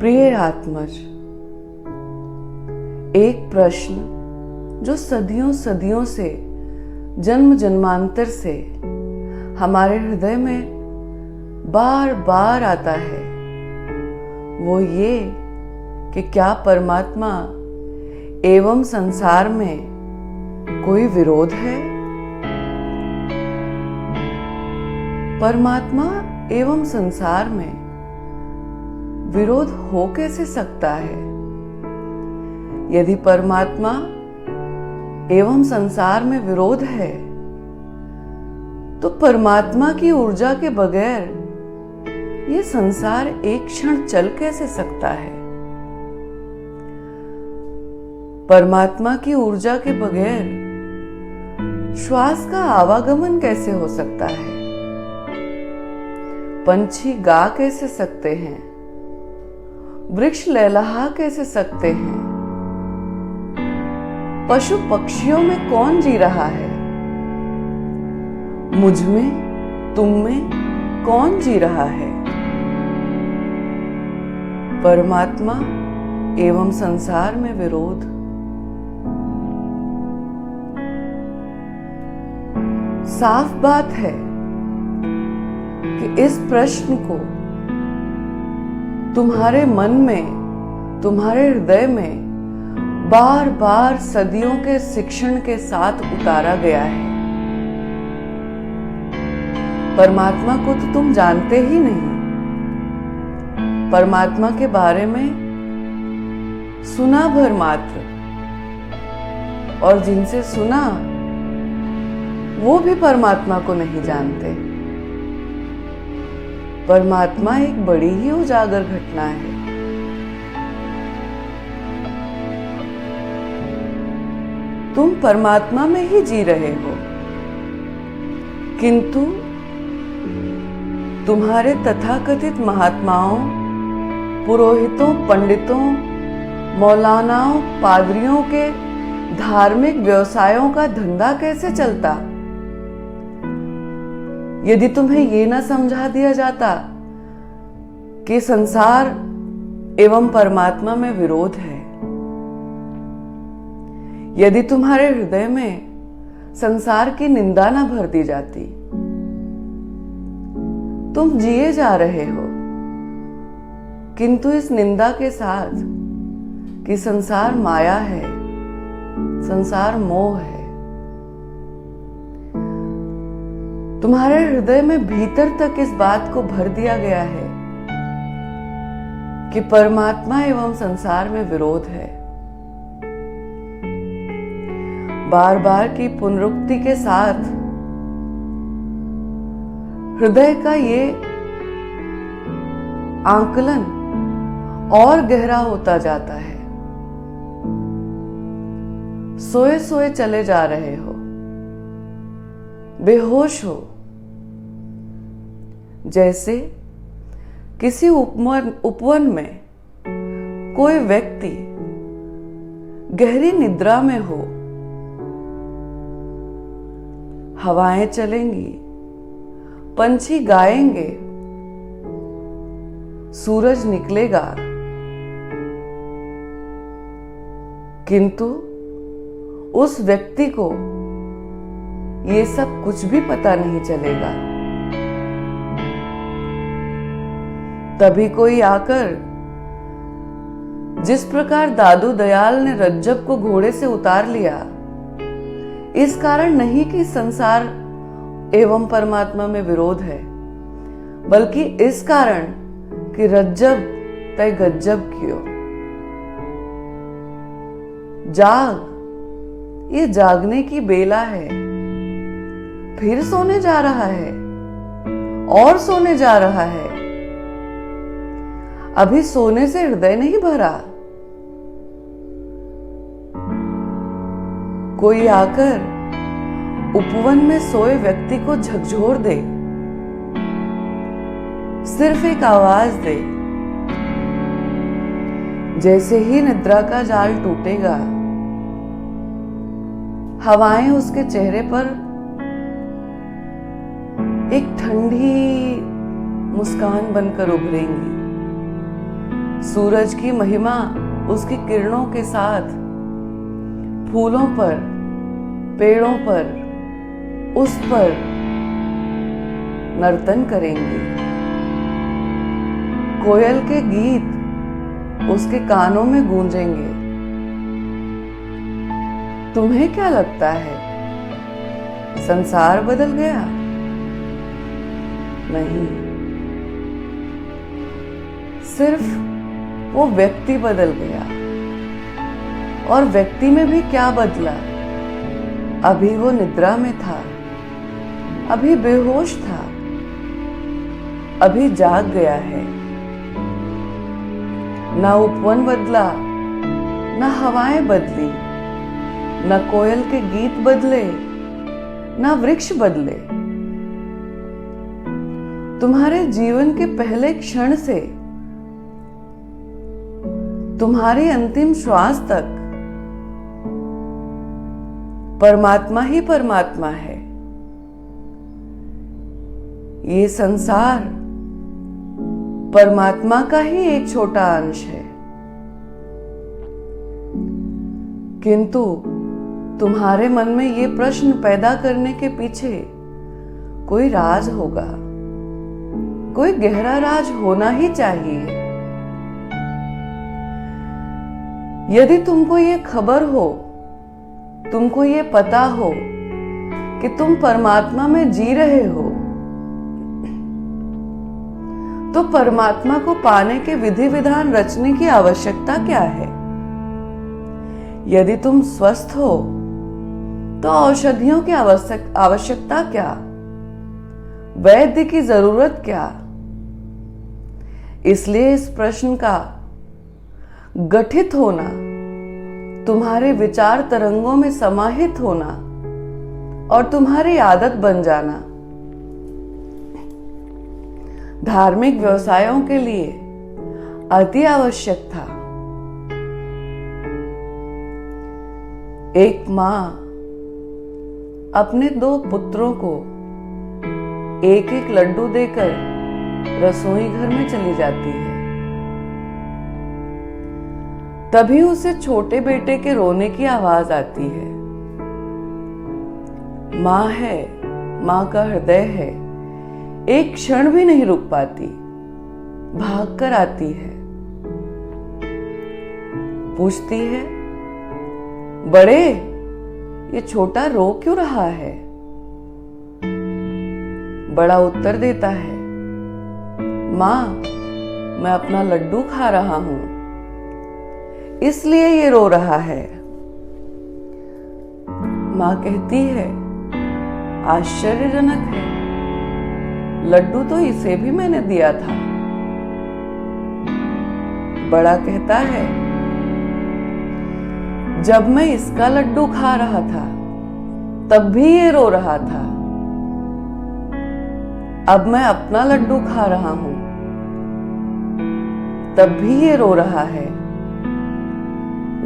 प्रिय आत्मज, एक प्रश्न जो सदियों सदियों से, जन्म जन्मांतर से हमारे हृदय में बार बार आता है, वो ये कि क्या परमात्मा एवं संसार में कोई विरोध है? परमात्मा एवं संसार में विरोध हो कैसे सकता है? यदि परमात्मा एवं संसार में विरोध है, तो परमात्मा की ऊर्जा के बगैर ये संसार एक क्षण चल कैसे सकता है? परमात्मा की ऊर्जा के बगैर श्वास का आवागमन कैसे हो सकता है? पंछी गा कैसे सकते हैं? वृक्ष लहलहा कैसे सकते हैं? पशु पक्षियों में कौन जी रहा है? मुझ में, तुम में कौन जी रहा है? परमात्मा एवं संसार में विरोध। साफ बात है कि इस प्रश्न को तुम्हारे मन में, तुम्हारे हृदय में बार बार सदियों के शिक्षण के साथ उतारा गया है। परमात्मा को तो तुम जानते ही नहीं। परमात्मा के बारे में सुना भर मात्र, और जिनसे सुना वो भी परमात्मा को नहीं जानते। परमात्मा एक बड़ी ही उजागर घटना है। तुम परमात्मा में ही जी रहे हो, किंतु तुम्हारे तथाकथित महात्माओं, पुरोहितों, पंडितों, मौलानाओं, पादरियों के धार्मिक व्यवसायों का धंधा कैसे चलता यदि तुम्हें ये ना समझा दिया जाता कि संसार एवं परमात्मा में विरोध है। यदि तुम्हारे हृदय में संसार की निंदा ना भर दी जाती। तुम जिए जा रहे हो, किंतु इस निंदा के साथ कि संसार माया है, संसार मोह है। तुम्हारे हृदय में भीतर तक इस बात को भर दिया गया है कि परमात्मा एवं संसार में विरोध है। बार बार की पुनरुक्ति के साथ हृदय का ये आंकलन और गहरा होता जाता है। सोए सोए चले जा रहे हो, बेहोश हो, जैसे किसी उपवन में कोई व्यक्ति गहरी निद्रा में हो। हवाएं चलेंगी, पंछी गाएंगे, सूरज निकलेगा, किंतु उस व्यक्ति को ये सब कुछ भी पता नहीं चलेगा। तभी कोई आकर, जिस प्रकार दादू दयाल ने रज्जब को घोड़े से उतार लिया, इस कारण नहीं कि संसार एवं परमात्मा में विरोध है, बल्कि इस कारण कि रज्जब तय गज्जब कियो। जाग, ये जागने की बेला है। फिर सोने जा रहा है और सोने जा रहा है। अभी सोने से हृदय नहीं भरा। कोई आकर उपवन में सोए व्यक्ति को झकझोर दे, सिर्फ एक आवाज दे। जैसे ही निद्रा का जाल टूटेगा, हवाएं उसके चेहरे पर एक ठंडी मुस्कान बनकर उभरेंगी। सूरज की महिमा उसकी किरणों के साथ फूलों पर, पेड़ों पर, उस पर नर्तन करेंगी। कोयल के गीत उसके कानों में गूंजेंगे। तुम्हें क्या लगता है संसार बदल गया? नहीं, सिर्फ वो व्यक्ति बदल गया। और व्यक्ति में भी क्या बदला? अभी वो निद्रा में था, अभी बेहोश था, अभी जाग गया है। ना उपवन बदला, ना हवाएं बदली, ना कोयल के गीत बदले, ना वृक्ष बदले। तुम्हारे जीवन के पहले क्षण से तुम्हारी अंतिम श्वास तक परमात्मा ही परमात्मा है। ये संसार परमात्मा का ही एक छोटा अंश है। किंतु तुम्हारे मन में ये प्रश्न पैदा करने के पीछे कोई राज होगा, कोई गहरा राज होना ही चाहिए। यदि तुमको ये खबर हो, तुमको ये पता हो कि तुम परमात्मा में जी रहे हो, तो परमात्मा को पाने के विधि विधान रचने की आवश्यकता क्या है? यदि तुम स्वस्थ हो तो औषधियों की आवश्यकता क्या? वैद्य की जरूरत क्या? इसलिए इस प्रश्न का गठित होना, तुम्हारे विचार तरंगों में समाहित होना और तुम्हारी आदत बन जाना धार्मिक व्यवसायों के लिए अति आवश्यक था। एक मां अपने 2 पुत्रों को एक एक लड्डू देकर रसोई घर में चली जाती है। तभी उसे छोटे बेटे के रोने की आवाज आती है। मां है, मां का हृदय है, एक क्षण भी नहीं रुक पाती, भाग कर आती है। पूछती है, बड़े, ये छोटा रो क्यों रहा है? बड़ा उत्तर देता है, मां, मैं अपना लड्डू खा रहा हूं, इसलिए ये रो रहा है। मां कहती है, आश्चर्यजनक है, लड्डू तो इसे भी मैंने दिया था। बड़ा कहता है, जब मैं इसका लड्डू खा रहा था तब भी ये रो रहा था, अब मैं अपना लड्डू खा रहा हूं तब भी ये रो रहा है।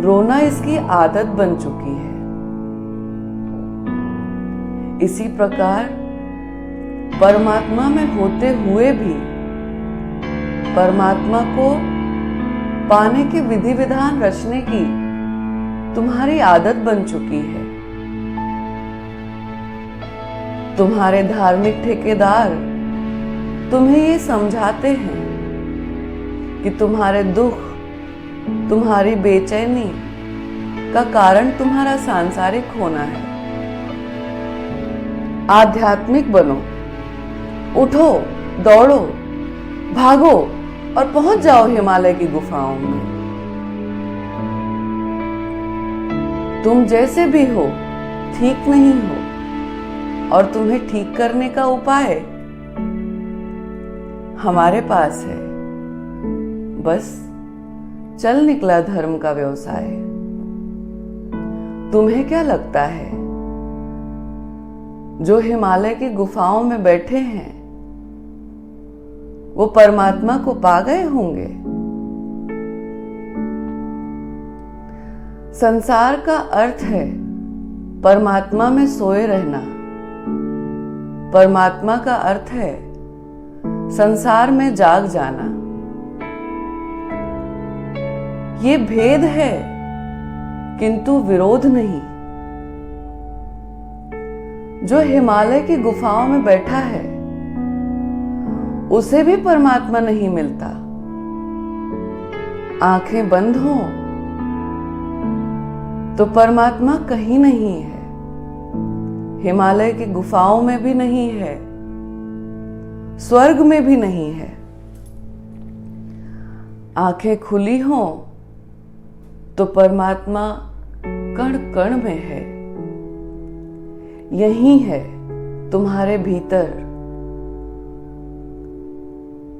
रोना इसकी आदत बन चुकी है। इसी प्रकार परमात्मा में होते हुए भी परमात्मा को पाने के विधि विधान रचने की तुम्हारी आदत बन चुकी है। तुम्हारे धार्मिक ठेकेदार तुम्हें ये समझाते हैं कि तुम्हारे दुख, तुम्हारी बेचैनी का कारण तुम्हारा सांसारिक होना है। आध्यात्मिक बनो, उठो, दौड़ो, भागो और पहुंच जाओ हिमालय की गुफाओं में। तुम जैसे भी हो ठीक नहीं हो और तुम्हें ठीक करने का उपाय हमारे पास है। बस चल निकला धर्म का व्यवसाय। तुम्हें क्या लगता है जो हिमालय की गुफाओं में बैठे हैं वो परमात्मा को पा गए होंगे? संसार का अर्थ है परमात्मा में सोए रहना। परमात्मा का अर्थ है संसार में जाग जाना। ये भेद है किंतु विरोध नहीं। जो हिमालय की गुफाओं में बैठा है उसे भी परमात्मा नहीं मिलता। आंखें बंद हो तो परमात्मा कहीं नहीं है, हिमालय की गुफाओं में भी नहीं है, स्वर्ग में भी नहीं है। आंखें खुली हो तो परमात्मा कण कण में है, यही है तुम्हारे भीतर।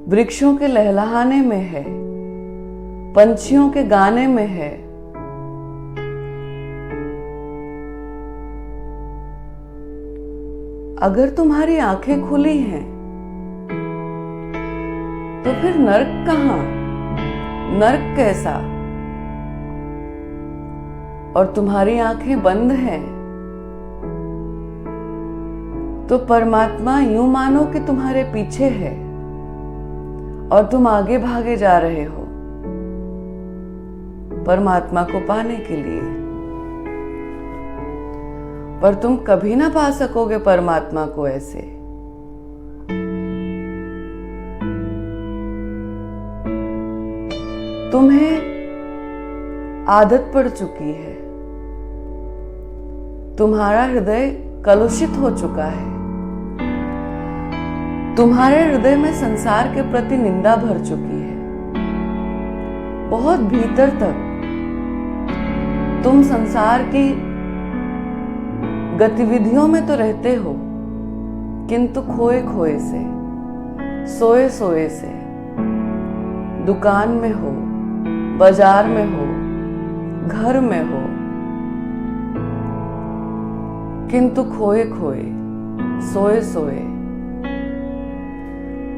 वृक्षों के लहलहाने में है, पंछियों के गाने में है। अगर तुम्हारी आंखें खुली हैं तो फिर नर्क कहां, नर्क कैसा? और तुम्हारी आंखें बंद हैं तो परमात्मा यूं मानो कि तुम्हारे पीछे है और तुम आगे भागे जा रहे हो परमात्मा को पाने के लिए, पर तुम कभी ना पा सकोगे परमात्मा को ऐसे। तुम्हें आदत पड़ चुकी है, तुम्हारा हृदय कलुषित हो चुका है, तुम्हारे हृदय में संसार के प्रति निंदा भर चुकी है। बहुत भीतर तक तुम संसार की गतिविधियों में तो रहते हो किंतु खोए खोए से, सोए सोए से। दुकान में हो, बाजार में हो, घर में हो, किंतु खोए खोए, सोए सोए।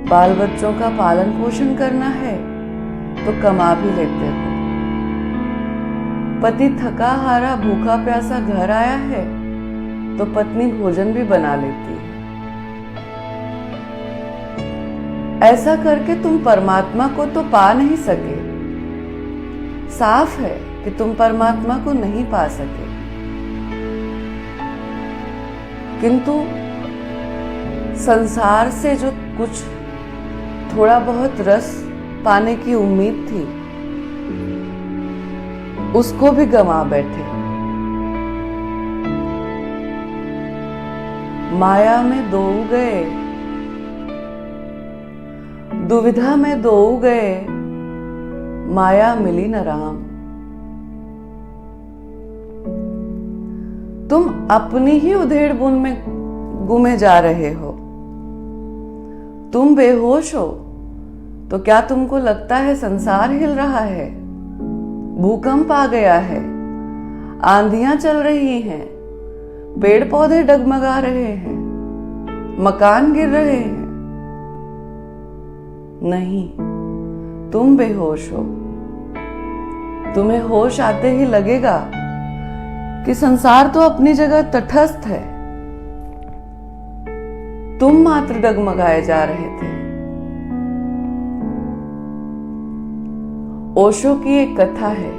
बाल बच्चों का पालन पोषण करना है तो कमा भी लेते हो। पति थका हारा भूखा प्यासा घर आया है तो पत्नी भोजन भी बना लेती है। ऐसा करके तुम परमात्मा को तो पा नहीं सके। साफ है कि तुम परमात्मा को नहीं पा सके, किंतु संसार से जो कुछ थोड़ा बहुत रस पाने की उम्मीद थी उसको भी गंवा बैठे। माया में दो गए, दुविधा में दो गए, माया मिली न राम। तुम अपनी ही उधेड़ बुन में गुमे जा रहे हो। तुम बेहोश हो तो क्या तुमको लगता है संसार हिल रहा है? भूकंप आ गया है, आंधियां चल रही हैं, पेड़ पौधे डगमगा रहे हैं, मकान गिर रहे हैं? नहीं, तुम बेहोश हो। तुम्हें होश आते ही लगेगा कि संसार तो अपनी जगह तटस्थ है, तुम मात्र डगमगाए जा रहे थे। ओशो की एक कथा है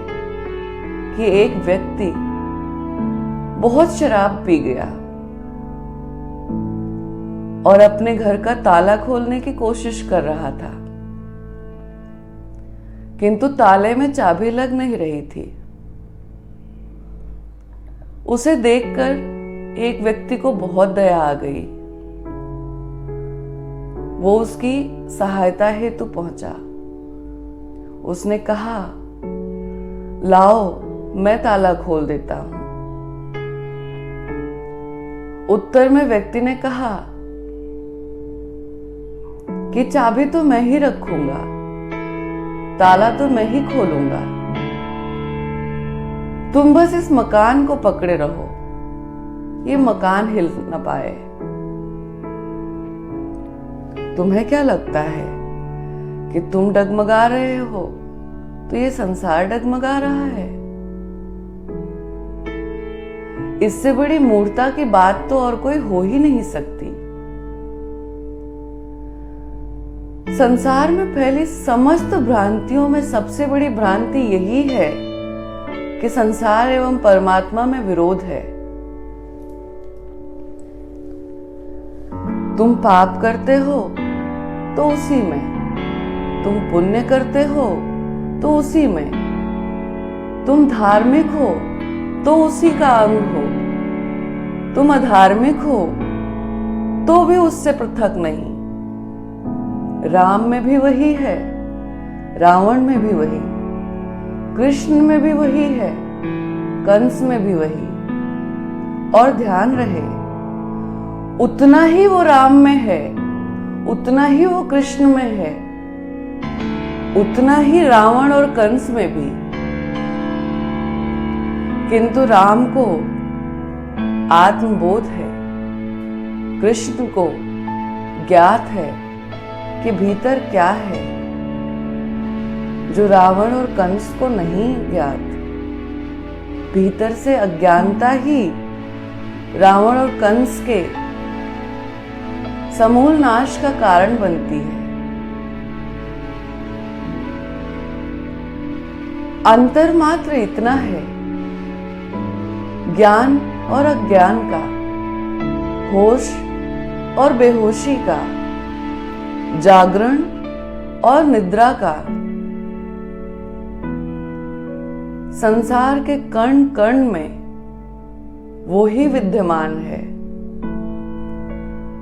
कि एक व्यक्ति बहुत शराब पी गया और अपने घर का ताला खोलने की कोशिश कर रहा था, किंतु ताले में चाबी लग नहीं रही थी। उसे देखकर एक व्यक्ति को बहुत दया आ गई। वो उसकी सहायता हेतु पहुंचा। उसने कहा, लाओ मैं ताला खोल देता हूं। उत्तर में व्यक्ति ने कहा कि चाबी तो मैं ही रखूंगा, ताला तो मैं ही खोलूंगा, तुम बस इस मकान को पकड़े रहो, ये मकान हिल न पाए। तुम्हें क्या लगता है कि तुम डगमगा रहे हो तो ये संसार डगमगा रहा है? इससे बड़ी मूर्खता की बात तो और कोई हो ही नहीं सकती। संसार में फैली समस्त भ्रांतियों में सबसे बड़ी भ्रांति यही है कि संसार एवं परमात्मा में विरोध है। तुम पाप करते हो तो उसी में, तुम पुण्य करते हो तो उसी में, तुम धार्मिक हो तो उसी का अंग हो, तुम अधार्मिक हो तो भी उससे पृथक नहीं। राम में भी वही है, रावण में भी वही, कृष्ण में भी वही है, कंस में भी वही। और ध्यान रहे, उतना ही वो राम में है, उतना ही वो कृष्ण में है, उतना ही रावण और कंस में भी। किंतु राम को आत्मबोध है, कृष्ण को ज्ञात है कि भीतर क्या है, जो रावण और कंस को नहीं ज्ञात। भीतर से अज्ञानता ही रावण और कंस के समूल नाश का कारण बनती है। अंतर मात्र इतना है, ज्ञान और अज्ञान का, होश और बेहोशी का, जागरण और निद्रा का। संसार के कण कण में वो ही विद्यमान है।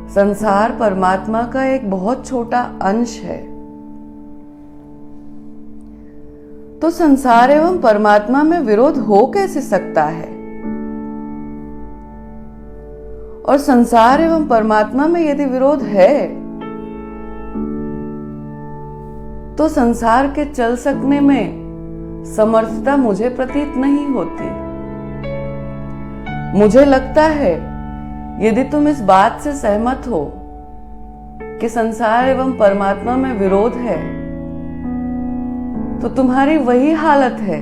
संसार परमात्मा का एक बहुत छोटा अंश है। तो संसार एवं परमात्मा में विरोध हो कैसे सकता है? और संसार एवं परमात्मा में यदि विरोध है तो संसार के चल सकने में समर्थता मुझे प्रतीत नहीं होती। मुझे लगता है यदि तुम इस बात से सहमत हो कि संसार एवं परमात्मा में विरोध है, तो तुम्हारी वही हालत है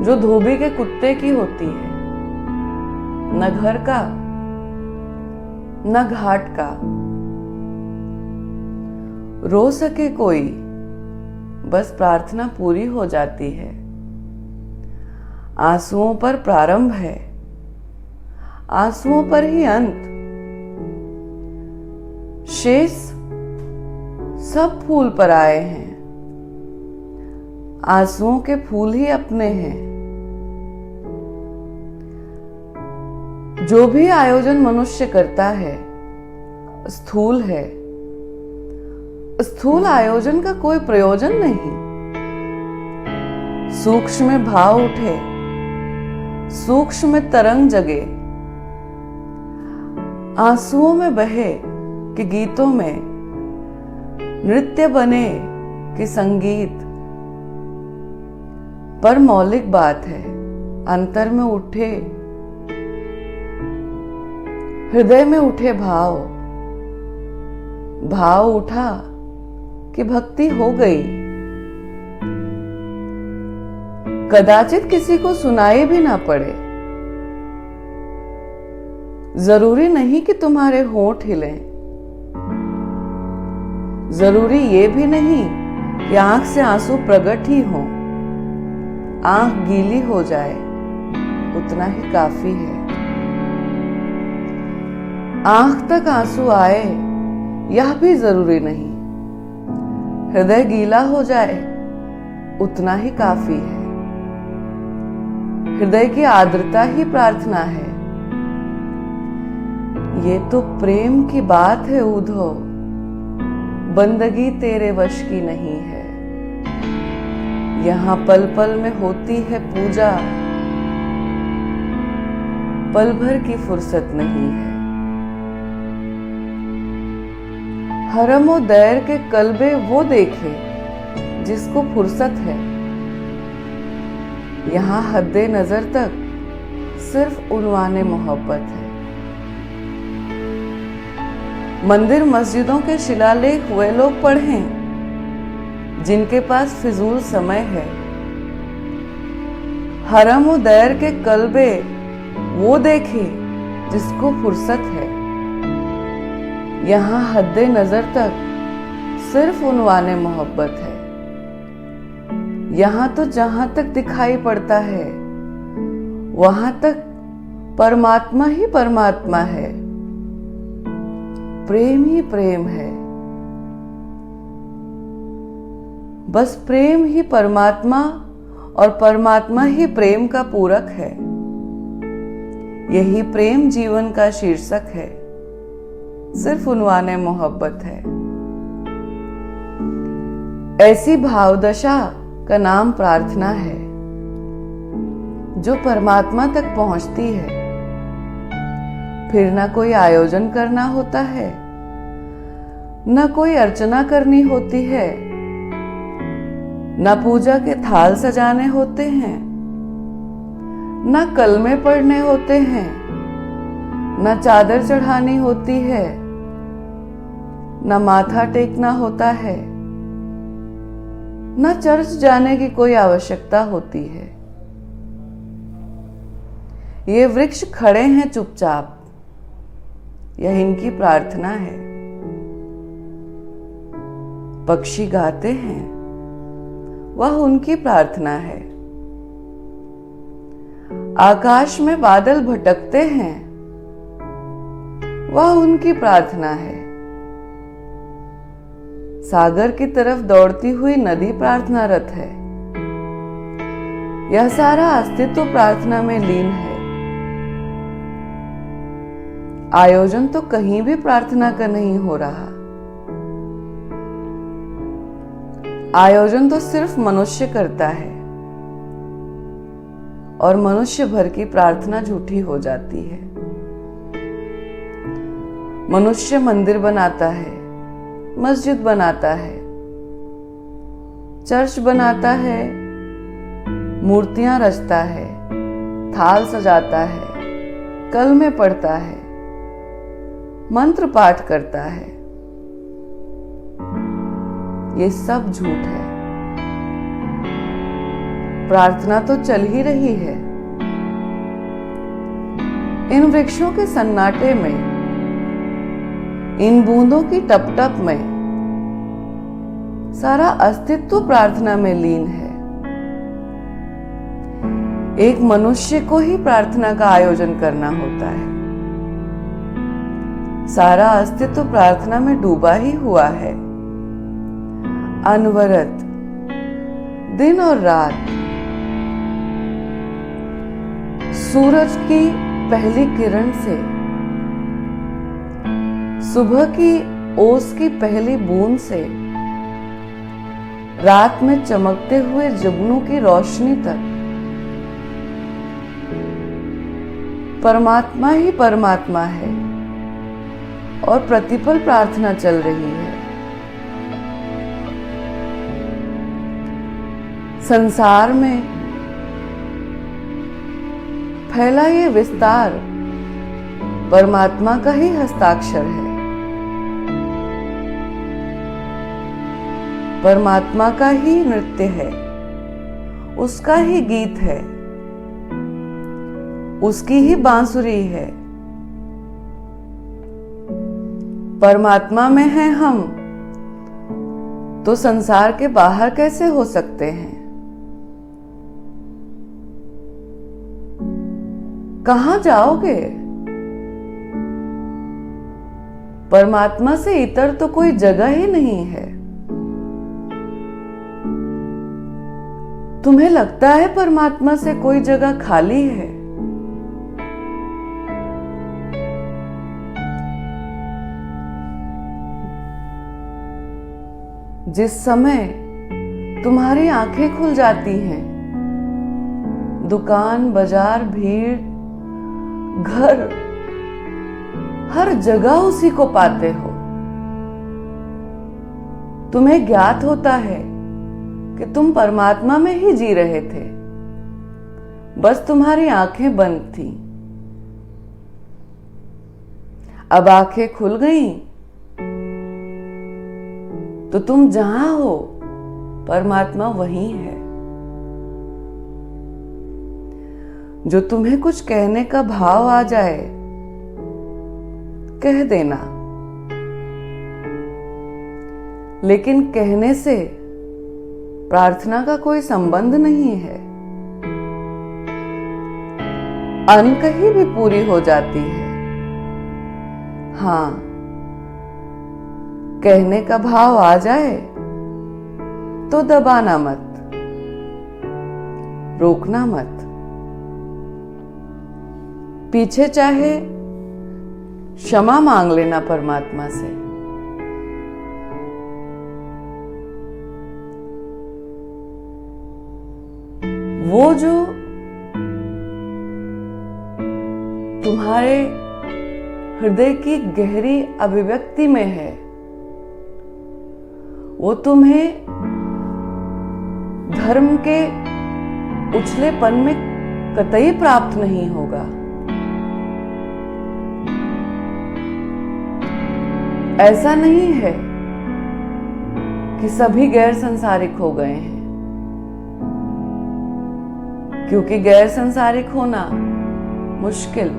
जो धोबी के कुत्ते की होती है, न घर का न घाट का। रो सके कोई, बस प्रार्थना पूरी हो जाती है। आंसुओं पर प्रारंभ है, आंसुओं पर ही अंत। शेष सब फूल पर आए हैं, आंसुओं के फूल ही अपने हैं। जो भी आयोजन मनुष्य करता है स्थूल है। स्थूल आयोजन का कोई प्रयोजन नहीं। सूक्ष्म में भाव उठे, सूक्ष्म में तरंग जगे, आंसुओं में बहे कि गीतों में, नृत्य बने कि संगीत। पर मौलिक बात है, अंतर में उठे, हृदय में उठे भाव, भाव उठा कि भक्ति हो गई। कदाचित किसी को सुनाई भी ना पड़े। जरूरी नहीं कि तुम्हारे होंठ हिलें, जरूरी ये भी नहीं कि आंख से आंसू प्रकट ही हों। आंख गीली हो जाए उतना ही काफी है। आंख तक आंसू आए यह भी जरूरी नहीं। हृदय गीला हो जाए उतना ही काफी है। हृदय की आर्द्रता ही प्रार्थना है। ये तो प्रेम की बात है उद्धव, बंदगी तेरे वश की नहीं है। यहां पल पल में होती है पूजा, पल भर की फुर्सत नहीं है। हरम और दैर के कल्बे वो देखे जिसको फुर्सत है। यहां हद्दे नजर तक सिर्फ उन्वाने मोहब्बत है। मंदिर मस्जिदों के शिलालेख वे लोग पढ़ें जिनके पास फिजूल समय है। हरम और दैर के कल्बे वो देखे जिसको फुर्सत है। यहाँ हद्दे नजर तक सिर्फ उनवाने मोहब्बत है। यहां तो जहां तक दिखाई पड़ता है वहां तक परमात्मा ही परमात्मा है, प्रेम ही प्रेम है। बस प्रेम ही परमात्मा और परमात्मा ही प्रेम का पूरक है। यही प्रेम जीवन का शीर्षक है, सिर्फ उनवाने मोहब्बत है। ऐसी भावदशा का नाम प्रार्थना है जो परमात्मा तक पहुंचती है। फिर ना कोई आयोजन करना होता है, न कोई अर्चना करनी होती है, न पूजा के थाल सजाने होते हैं, न कलमे पढ़ने होते हैं, न चादर चढ़ानी होती है, न माथा टेकना होता है, न चर्च जाने की कोई आवश्यकता होती है। ये वृक्ष खड़े हैं चुपचाप, यह इनकी प्रार्थना है। पक्षी गाते हैं, वह उनकी प्रार्थना है। आकाश में बादल भटकते हैं, वह उनकी प्रार्थना है। सागर की तरफ दौड़ती हुई नदी प्रार्थनारत है। यह सारा अस्तित्व प्रार्थना में लीन है। आयोजन तो कहीं भी प्रार्थना का नहीं हो रहा। आयोजन तो सिर्फ मनुष्य करता है और मनुष्य भर की प्रार्थना झूठी हो जाती है। मनुष्य मंदिर बनाता है, मस्जिद बनाता है, चर्च बनाता है, मूर्तियां रचता है, थाल सजाता है, कलमे पढ़ता है, मंत्र पाठ करता है। ये सब झूठ है। प्रार्थना तो चल ही रही है। इन वृक्षों के सन्नाटे में, इन बूंदों की टप टप में सारा अस्तित्व प्रार्थना में लीन है। एक मनुष्य को ही प्रार्थना का आयोजन करना होता है। सारा अस्तित्व प्रार्थना में डूबा ही हुआ है। अनवरत दिन और रात, सूरज की पहली किरण से सुबह की ओस की पहली बूंद से रात में चमकते हुए जुगनू की रोशनी तक परमात्मा ही परमात्मा है और प्रतिपल प्रार्थना चल रही है। संसार में फैला ये विस्तार परमात्मा का ही हस्ताक्षर है। परमात्मा का ही नृत्य है, उसका ही गीत है, उसकी ही बांसुरी है। परमात्मा में हैं हम, तो संसार के बाहर कैसे हो सकते हैं? कहां जाओगे? परमात्मा से इतर तो कोई जगह ही नहीं है। तुम्हें लगता है परमात्मा से कोई जगह खाली है? जिस समय तुम्हारी आंखें खुल जाती हैं, दुकान, बाजार, भीड़, घर, हर जगह उसी को पाते हो। तुम्हें ज्ञात होता है कि तुम परमात्मा में ही जी रहे थे, बस तुम्हारी आंखें बंद थी। अब आंखें खुल गईं, तो तुम जहां हो परमात्मा वहीं है। जो तुम्हें कुछ कहने का भाव आ जाए, कह देना, लेकिन कहने से प्रार्थना का कोई संबंध नहीं है। अनकही भी पूरी हो जाती है। हाँ, कहने का भाव आ जाए तो दबाना मत, रोकना मत। पीछे चाहे क्षमा मांग लेना परमात्मा से। वो जो तुम्हारे हृदय की गहरी अभिव्यक्ति में है, वो तुम्हें धर्म के उछलेपन में कतई प्राप्त नहीं होगा। ऐसा नहीं है कि सभी गैर संसारिक हो गए हैं, क्योंकि गैर संसारिक होना मुश्किल।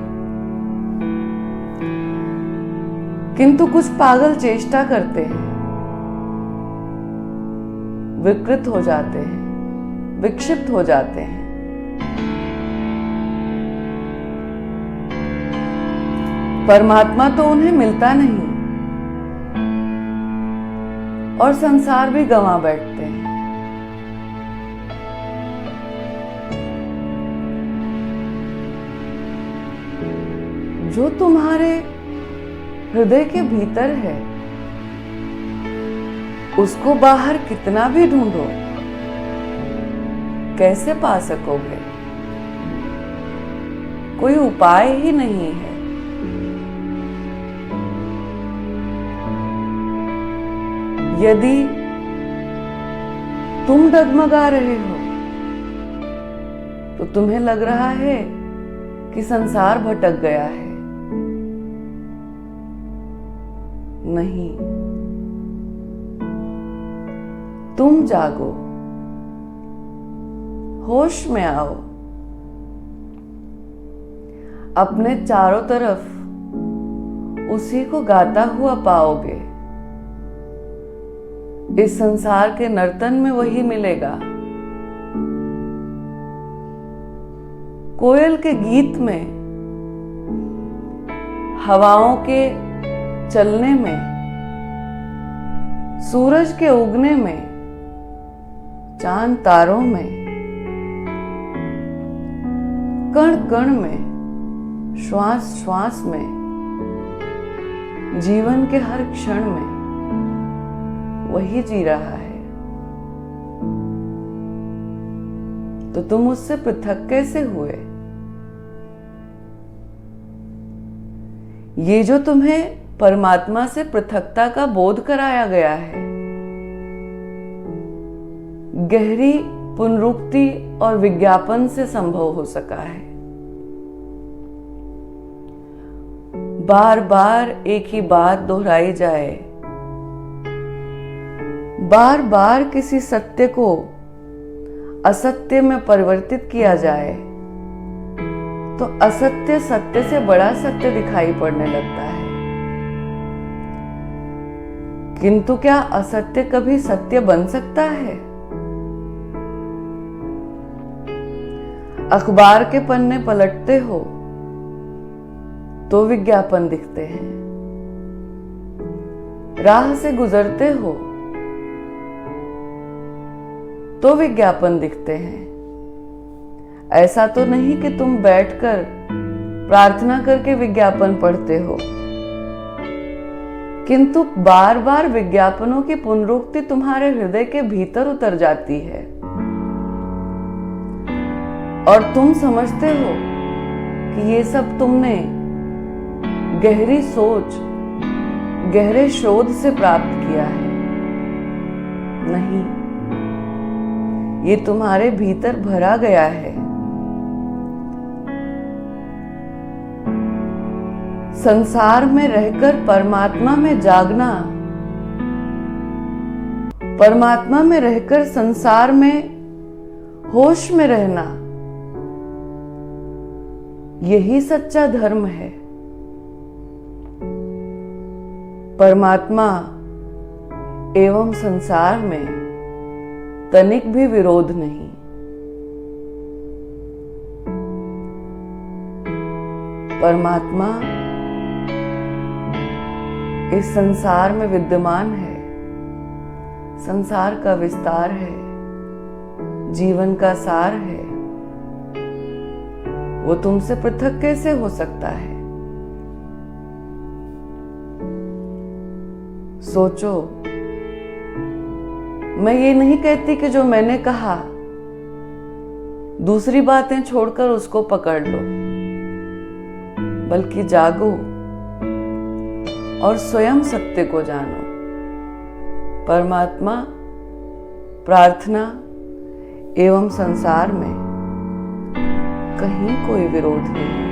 किंतु कुछ पागल चेष्टा करते हैं, विकृत हो जाते हैं, विक्षिप्त हो जाते हैं। परमात्मा तो उन्हें मिलता नहीं और संसार भी गंवा बैठते हैं। जो तुम्हारे हृदय के भीतर है, उसको बाहर कितना भी ढूंढो, कैसे पा सकोगे? कोई उपाय ही नहीं है। यदि तुम डगमगा रहे हो तो तुम्हें लग रहा है कि संसार भटक गया है। नहीं, तुम जागो, होश में आओ। अपने चारों तरफ उसी को गाता हुआ पाओगे। इस संसार के नर्तन में वही मिलेगा। कोयल के गीत में, हवाओं के चलने में, सूरज के उगने में, चांद तारों में, कण कण में, श्वास श्वास में, जीवन के हर क्षण में वही जी रहा है। तो तुम उससे पृथक कैसे हुए? ये जो तुम्हें परमात्मा से पृथकता का बोध कराया गया है, गहरी पुनरुक्ति और विज्ञापन से संभव हो सका है। बार बार एक ही बात दोहराई जाए, बार बार किसी सत्य को असत्य में परिवर्तित किया जाए तो असत्य सत्य से बड़ा सत्य दिखाई पड़ने लगता है। किंतु क्या असत्य कभी सत्य बन सकता है? अखबार के पन्ने पलटते हो तो विज्ञापन दिखते हैं, राह से गुजरते हो तो विज्ञापन दिखते हैं। ऐसा तो नहीं कि तुम बैठकर प्रार्थना करके विज्ञापन पढ़ते हो, किंतु बार बार विज्ञापनों की पुनरुक्ति तुम्हारे हृदय के भीतर उतर जाती है और तुम समझते हो कि ये सब तुमने गहरी सोच, गहरे शोध से प्राप्त किया है। नहीं, ये तुम्हारे भीतर भरा गया है। संसार में रहकर परमात्मा में जागना, परमात्मा में रहकर संसार में होश में रहना, यही सच्चा धर्म है। परमात्मा एवं संसार में तनिक भी विरोध नहीं। परमात्मा इस संसार में विद्यमान है, संसार का विस्तार है, जीवन का सार है। वो तुमसे पृथक कैसे हो सकता है? सोचो। मैं ये नहीं कहती कि जो मैंने कहा दूसरी बातें छोड़कर उसको पकड़ लो, बल्कि जागो और स्वयं सत्य को जानो। परमात्मा, प्रार्थना एवं संसार में कहीं कोई विरोध नहीं।